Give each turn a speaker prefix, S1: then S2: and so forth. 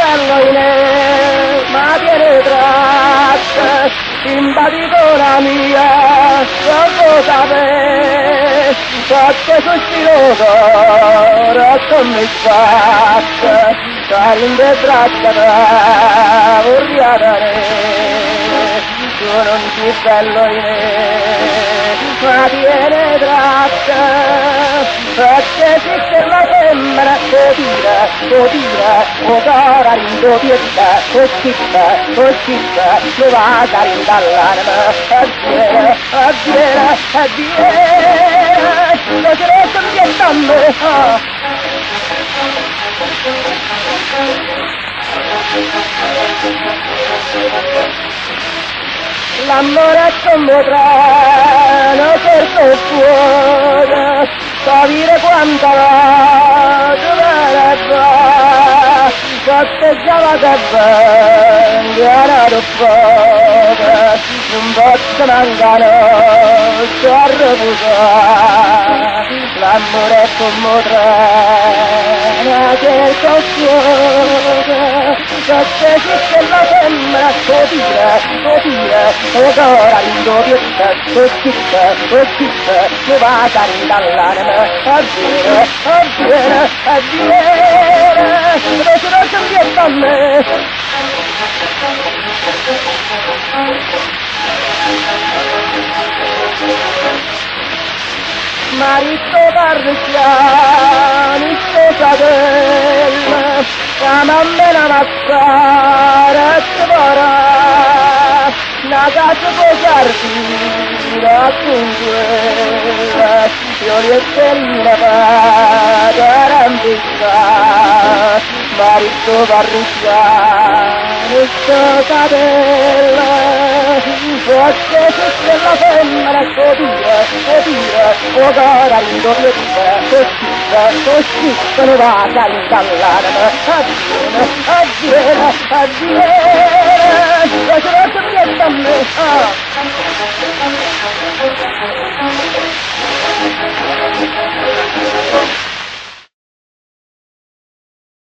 S1: bello in me, ma tiene traccia, simpatico la mia, non sapere, perché sono stiloso, racconti faccia, carinde braccia da vorriatare, tu non sei bello in me, ma tiene traccia, perché se la sembra, lo tira, o cara rindo pietta, o schippa, lo va carin dall'anima, addiera, lo se lo sto inventando, l'amore è come treno certo fuoco, capire quanta va, dove va, costeggiava che venga da fuoco, non posso mancare, scorre fuoco, l'amore è come treno certo fuoco, perché se la sembra, lo tira, o cara rindo pietta, o schippa, lo va carin dall'anima, addiera, dove se lo sto inventando. Marito parrucchiani, sposadella, la mamma la mazzara, spara, la casa può giardina, dunque, io li esperienza per ambizia, marito parrucchiani, sposadella, perché se la femmina lo tira, o cara rindo pietta, o schippa, lo va carin dall'anima, addiera, lo se lo sto